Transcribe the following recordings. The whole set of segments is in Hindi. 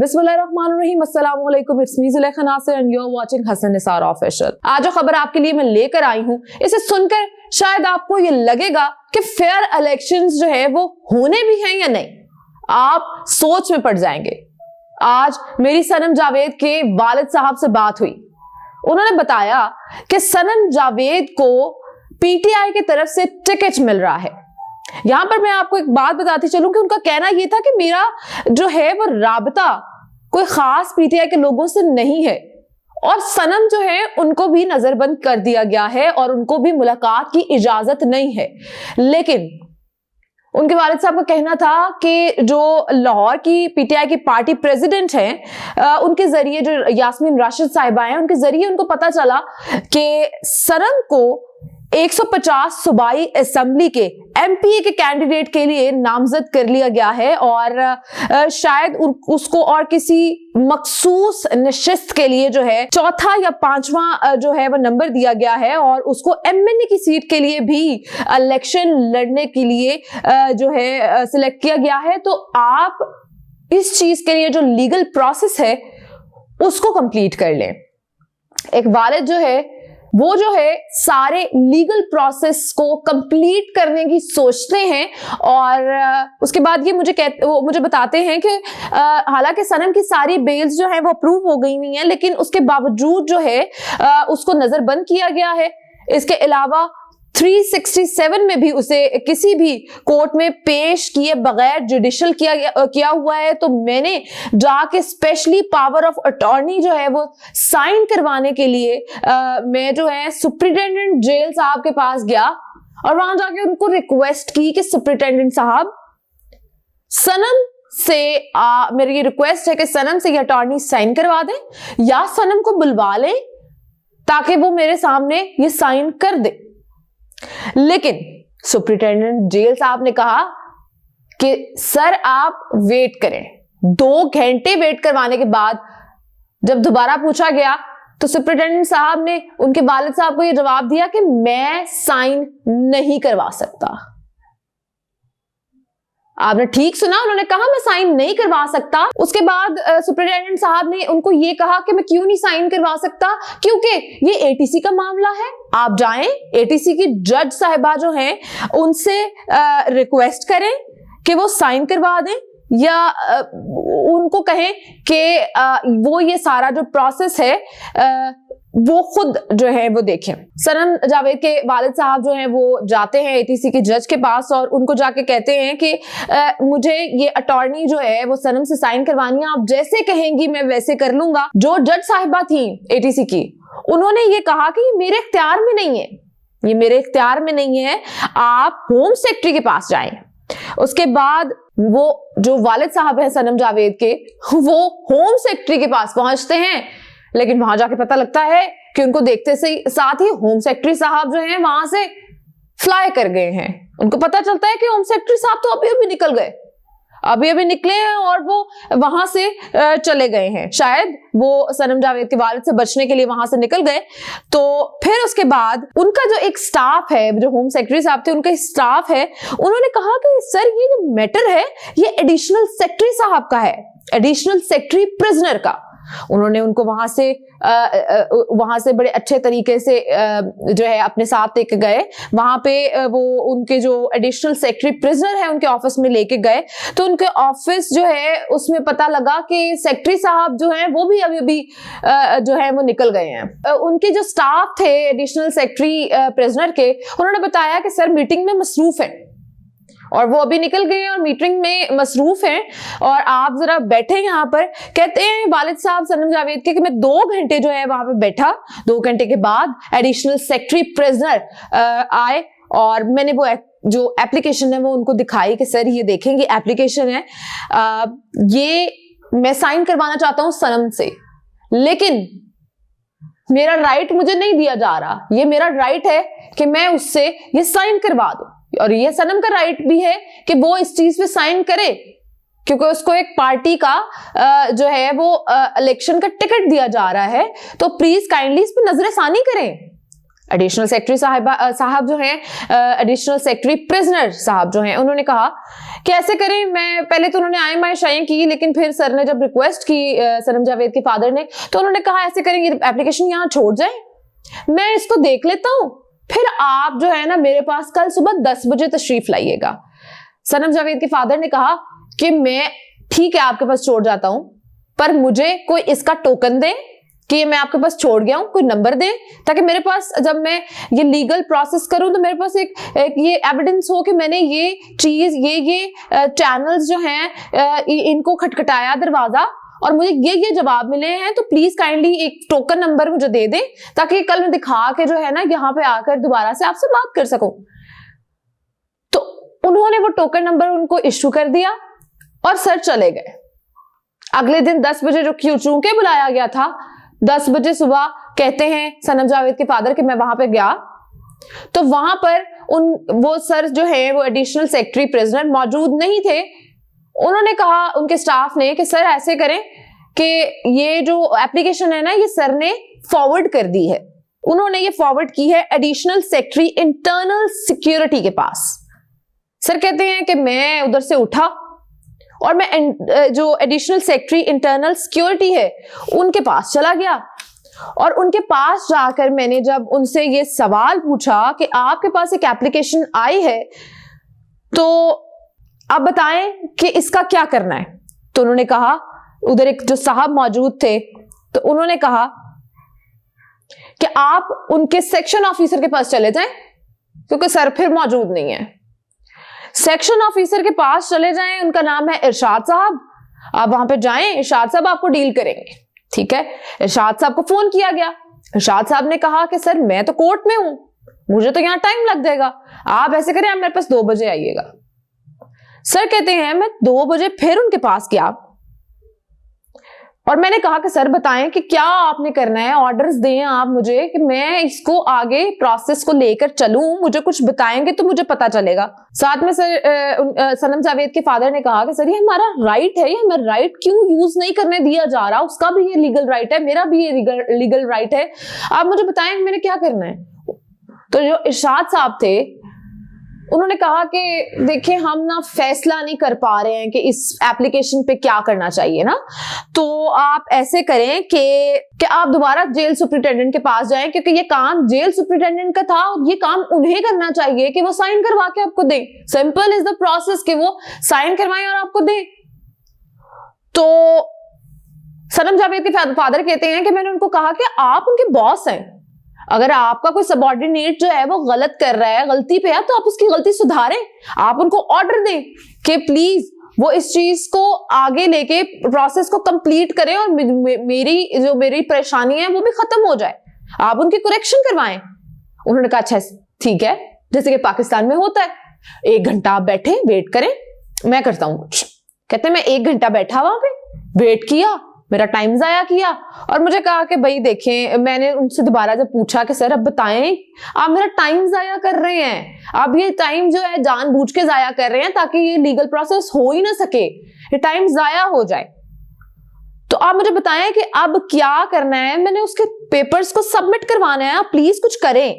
बिस्मिल्लाहिर्रहमानिर्रहीम, अस्सलाम वालेकुम, it's me Zulekha Nasir and you are watching Hasan Nisar official. आज जो खबर आपके लिए मैं लेकर आई हूँ, इसे सुनकर शायद आपको ये लगेगा कि फेयर इलेक्शंस जो है वो होने भी हैं या नहीं। आप सोच में पड़ जाएंगे। आज मेरी सनम जावेद के वालिद साहब से बात हुई। उन्होंने बताया कि सनम जावेद को पीटीआई की तरफ से टिकट मिल रहा है। यहां पर मैं आपको एक बात बताती चलूं कि उनका कहना यह था कि मेरा जो है वो राबता कोई खास पीटीआई के लोगों से नहीं है और सनम जो है उनको भी नजरबंद कर दिया गया है और उनको भी मुलाकात की इजाजत नहीं है। लेकिन उनके वालिद साहब का कहना था कि जो लाहौर की पीटीआई की पार्टी प्रेसिडेंट हैं, उनके जरिए जो यास्मीन राशिद साहिबा हैं, उनके जरिए उनको पता चला कि सनम को 150 सूबाई असेंबली के एमपीए के कैंडिडेट के लिए नामजद कर लिया गया है और शायद उसको और किसी मखसूस नशिस्त के लिए जो है चौथा या पांचवा जो है वो नंबर दिया गया है और उसको एमएनए की सीट के लिए भी इलेक्शन लड़ने के लिए जो है सिलेक्ट किया गया है। तो आप इस चीज के लिए जो लीगल प्रोसेस है उसको कंप्लीट कर लें। एक वालिद जो है वो जो है सारे लीगल प्रोसेस को कंप्लीट करने की सोचते हैं और उसके बाद ये मुझे बताते हैं कि हालांकि सनम की सारी बेल्स जो है वो अप्रूव हो गई हुई हैं, लेकिन उसके बावजूद जो है उसको नजरबंद किया गया है। इसके अलावा 367 में भी उसे किसी भी कोर्ट में पेश किए बगैर जुडिशल किया हुआ है। तो मैंने जाके स्पेशली पावर ऑफ अटॉर्नी जो है वो साइन करवाने के लिए मैं जो है सुप्रिंटेंडेंट जेल साहब के पास गया और वहां जाके उनको रिक्वेस्ट की कि सुप्रिंटेंडेंट साहब, सनम से मेरी ये रिक्वेस्ट है कि सनम से ये अटॉर्नी साइन करवा दें या सनम को बुलवा लें ताकि वो मेरे सामने ये साइन कर दे। लेकिन सुप्रिंटेंडेंट जेल साहब ने कहा कि सर आप वेट करें। 2 घंटे वेट करवाने के बाद जब दोबारा पूछा गया तो सुप्रिंटेंडेंट साहब ने उनके वालिद साहब को यह जवाब दिया कि मैं साइन नहीं करवा सकता। आपने ठीक सुना, उन्होंने कहा मैं साइन नहीं करवा सकता। उसके बाद सुप्रिंटेंडेंट साहब ने उनको ये कहा कि मैं क्यों नहीं साइन करवा सकता, क्योंकि ये एटीसी का मामला है। आप जाएं, एटीसी की जज साहिबा जो हैं उनसे रिक्वेस्ट करें कि वो साइन करवा दें या उनको कहें कि वो ये सारा जो प्रोसेस है वो खुद जो है वो देखें। सनम जावेद के वालिद साहब जो हैं वो जाते हैं एटीसी के जज के पास और उनको जाके कहते हैं कि मुझे ये अटॉर्नी जो है वो सनम से साइन करवानी है, आप जैसे कहेंगी मैं वैसे कर लूंगा। जो जज साहिबा थी एटीसी की, उन्होंने ये कहा कि ये मेरे इख्तियार में नहीं है, ये मेरे इख्तियार में नहीं है, आप होम सेक्रेटरी के पास जाएं। उसके बाद वो जो वालिद साहब हैं सनम जावेद के, वो होम सेक्रेटरी के पास पहुंचते हैं, लेकिन वहां जाके पता लगता है कि उनको देखते से साथ ही होम सेक्रेटरी साहब जो हैं वहां से फ्लाई कर गए हैं। उनको पता चलता है कि होम सेक्रेटरी साहब तो अभी निकल गए, अभी निकले हैं और वो वहां से चले गए हैं। शायद वो सनम जावेद के वालिद से बचने के लिए वहां से निकल गए। तो फिर उसके बाद उनका जो एक स्टाफ है, जो होम सेक्रेटरी साहब थे, उनका स्टाफ है, उन्होंने कहा कि सर ये जो मैटर है ये एडिशनल सेक्रेटरी साहब का है, एडिशनल सेक्रेटरी प्रिजनर का। उन्होंने उनको वहां से बड़े अच्छे तरीके से जो है अपने साथ लेके गए। वहां पे वो उनके जो एडिशनल सेक्रेटरी प्रिजनर है उनके ऑफिस में लेके गए। तो उनके ऑफिस जो है उसमें पता लगा कि सेक्रेटरी साहब जो हैं वो भी अभी जो है वो निकल गए हैं। उनके जो स्टाफ थे एडिशनल सेक्रेटरी प्रिजनर के, उन्होंने बताया कि सर मीटिंग में मसरूफ है और वो अभी निकल गए हैं और मीटिंग में मसरूफ हैं और आप जरा बैठे यहाँ पर। कहते हैं वालिद साहब सनम जावेद के कि मैं 2 घंटे जो है वहां पे बैठा। 2 घंटे के बाद एडिशनल सेक्रेटरी प्रिजनर आए और मैंने वो जो एप्लीकेशन है वो उनको दिखाई कि सर ये देखेंगे एप्लीकेशन है, ये मैं साइन करवाना चाहता हूं सनम से, लेकिन मेरा राइट मुझे नहीं दिया जा रहा। ये मेरा राइट है कि मैं उससे ये साइन करवा दूं और ये सनम का राइट भी है कि वो इस चीज पे साइन करे, क्योंकि उसको एक पार्टी का जो है वो इलेक्शन का टिकट दिया जा रहा है। तो प्लीज काइंडली इस पे नजरसानी करें। एडिशनल सेक्रेटरी साहब जो हैं, एडिशनल सेक्रेटरी प्रिजनर साहब जो हैं, उन्होंने कहा कि ऐसे करें, मैं पहले तो उन्होंने आईएमआई की, लेकिन फिर सर ने जब रिक्वेस्ट की सनम जावेद के फादर ने, तो उन्होंने कहा ऐसे करेंगे एप्लीकेशन यहाँ छोड़ जाए, मैं इसको देख लेता हूं, फिर आप जो है ना मेरे पास कल सुबह 10 बजे तशरीफ लाइएगा। सनम जावेद के फादर ने कहा कि मैं ठीक है आपके पास छोड़ जाता हूं, पर मुझे कोई इसका टोकन दे कि मैं आपके पास छोड़ गया हूं, कोई नंबर दे, ताकि मेरे पास जब मैं ये लीगल प्रोसेस करूं तो मेरे पास एक ये एविडेंस हो कि मैंने ये चीज ये चैनल्स जो हैं इनको खटखटाया दरवाजा और मुझे ये जवाब मिले हैं, तो प्लीज काइंडली एक टोकन नंबर मुझे दे दें ताकि कल मैं दिखा के जो है ना यहाँ पे आकर दोबारा से आपसे बात कर सकूं। तो उन्होंने वो टोकन नंबर उनको इश्यू कर दिया और सर चले गए। अगले दिन 10 बजे जो चूंकि बुलाया गया था, 10 बजे सुबह कहते हैं सनम जावेद के फादर कि मैं वहां पे गया, तो वहां पर वो सर जो है वो एडिशनल सेक्रेटरी प्रिजनर मौजूद नहीं थे। उन्होंने कहा उनके स्टाफ ने कि सर ऐसे करें कि ये जो एप्लीकेशन है ना ये सर ने फॉरवर्ड कर दी है। उन्होंने ये फॉरवर्ड की है एडिशनल सेक्रेटरी इंटरनल सिक्योरिटी के पास। सर कहते हैं कि मैं उधर से उठा और मैं जो एडिशनल सेक्रेटरी इंटरनल सिक्योरिटी है उनके पास चला गया और उनके पास जाकर मैंने जब उनसे ये सवाल पूछा कि आपके पास एक एप्लीकेशन आई है तो आप बताएं कि इसका क्या करना है। तो उन्होंने कहा, उधर एक जो साहब मौजूद थे, तो उन्होंने कहा कि आप उनके सेक्शन ऑफिसर के पास चले जाएं क्योंकि सर फिर मौजूद नहीं है। सेक्शन ऑफिसर के पास चले जाएं, उनका नाम है इरशाद साहब, आप वहां पे जाएं, इरशाद साहब आपको डील करेंगे। ठीक है, इरशाद साहब को फोन किया गया। इरशाद साहब ने कहा कि सर मैं तो कोर्ट में हूं, मुझे तो यहां टाइम लग जाएगा, आप ऐसे करें आप मेरे पास 2 बजे आइएगा। सर कहते हैं मैं 2 बजे फिर उनके पास गया और मैंने कहा कि सर बताएं कि क्या आपने करना है, ऑर्डर्स दें आप मुझे कि मैं इसको आगे प्रोसेस को लेकर चलूं, मुझे कुछ बताएंगे तो मुझे पता चलेगा। साथ में सर सनम जावेद के फादर ने कहा कि सर ये हमारा राइट है, ये हमारा राइट क्यों यूज नहीं करने दिया जा रहा, उसका भी ये लीगल राइट है, मेरा भी ये लीगल राइट है, आप मुझे बताएं मैंने क्या करना है। तो जो इरशाद साहब थे उन्होंने कहा कि देखिए हम ना फैसला नहीं कर पा रहे हैं कि इस एप्लीकेशन पे क्या करना चाहिए ना, तो आप ऐसे करें कि आप दोबारा जेल सुपरिटेंडेंट के पास जाएं क्योंकि ये काम जेल सुपरिटेंडेंट का था और ये काम उन्हें करना चाहिए कि वो साइन करवा के आपको दें। सिंपल इज द प्रोसेस कि वो साइन करवाएं और आपको दें। तो सनम जावेद के फादर कहते हैं कि मैंने उनको कहा कि आप उनके बॉस हैं, अगर आपका कोई सबऑर्डिनेट जो है वो गलत कर रहा है, गलती पे है, तो आप उसकी गलती सुधारें, आप उनको ऑर्डर दें कि प्लीज वो इस चीज को आगे लेके प्रोसेस को कंप्लीट करें और मेरी परेशानी है वो भी खत्म हो जाए, आप उनकी करेक्शन करवाएं। उन्होंने कहा अच्छा ठीक है, जैसे कि पाकिस्तान में होता है, 1 घंटा आप बैठे वेट करें, मैं करता हूं कुछ। कहते हैं मैं 1 घंटा बैठा वहां पे वेट किया, मेरा टाइम जाया किया और मुझे कहा कि भाई देखें, मैंने उनसे दोबारा जब पूछा कि सर अब बताएं, आप मेरा टाइम जाया कर रहे हैं, आप ये टाइम जो है जानबूझ के जाया कर रहे हैं ताकि ये लीगल प्रोसेस हो ही ना सके, ये टाइम जाया हो जाए, तो आप मुझे बताएं कि अब क्या करना है, मैंने उसके पेपर्स को सबमिट करवाना है, आप प्लीज कुछ करें।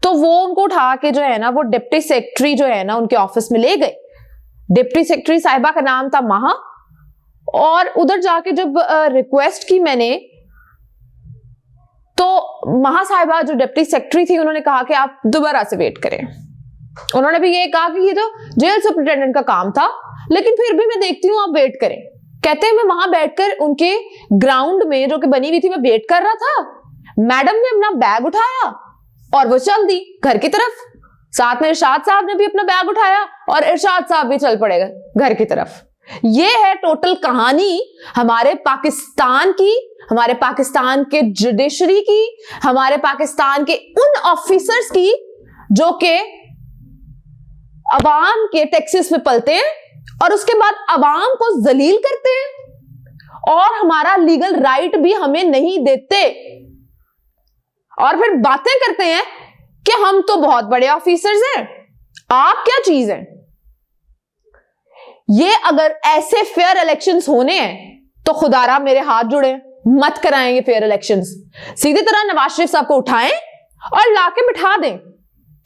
तो वो उनको उठा के जो है ना वो डिप्टी सेक्रेटरी जो है ना उनके ऑफिस में ले गए। डिप्टी सेक्रेटरी साहिबा का नाम था महा, और उधर जाके जब रिक्वेस्ट की मैंने, तो महा साहिबा जो डिप्टी सेक्रेटरी थी उन्होंने कहा कि आप दोबारा से वेट करें। उन्होंने भी ये कहा कि ये तो जेल सुपरिटेंडेंट का काम था, लेकिन फिर भी मैं देखती हूँ आप वेट करें। कहते हैं मैं वहां बैठकर उनके ग्राउंड में जो कि बनी हुई थी मैं वेट कर रहा था, मैडम ने अपना बैग उठाया और वो चल दी घर की तरफ, साथ में इरशाद साहब ने भी अपना बैग उठाया और इरशाद साहब भी चल पड़ेगा घर की तरफ। ये है टोटल कहानी हमारे पाकिस्तान की, हमारे पाकिस्तान के जुडिशरी की, हमारे पाकिस्तान के उन ऑफिसर्स की जो कि अवाम के टैक्सेस में पलते हैं और उसके बाद अवाम को जलील करते हैं और हमारा लीगल राइट भी हमें नहीं देते, और फिर बातें करते हैं कि हम तो बहुत बड़े ऑफिसर्स हैं, आप क्या चीज हैं। ये अगर ऐसे फेयर इलेक्शंस होने हैं तो खुदारा मेरे हाथ जुड़े, मत कराएंगे फेयर इलेक्शंस। सीधी तरह नवाज शरीफ साहब को उठाएं और लाके बिठा दें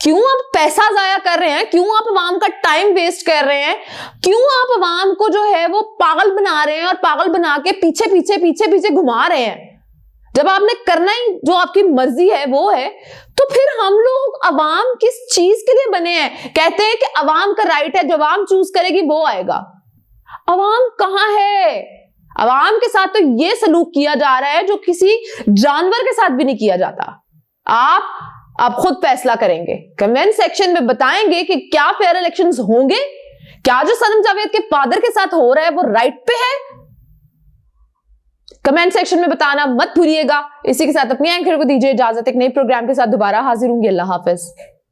क्यों आप पैसा जाया कर रहे हैं, क्यों आप अवाम का टाइम वेस्ट कर रहे हैं, क्यों आप अवाम को जो है वो पागल बना रहे हैं और पागल बना के पीछे पीछे पीछे पीछे घुमा रहे हैं। जब आपने करना ही जो आपकी मर्जी है वो है, तो फिर हम लोग अवाम किस चीज के लिए बने हैं? कहते हैं कि अवाम का राइट है, जो अवाम चूज करेगी वो आएगा। अवाम कहां है? अवाम के साथ तो ये सलूक किया जा रहा है जो किसी जानवर के साथ भी नहीं किया जाता। आप खुद फैसला करेंगे, कमेंट सेक्शन में बताएंगे कि क्या फेयर इलेक्शंस होंगे, क्या जो सनम जावेद के फादर के साथ हो रहा है वो राइट पे है। कमेंट सेक्शन में बताना मत भूलिएगा। इसी के साथ अपनी एंकर को दीजिए इजाजत। एक नए प्रोग्राम के साथ दोबारा हाजिर होंगे। अल्लाह हाफिज।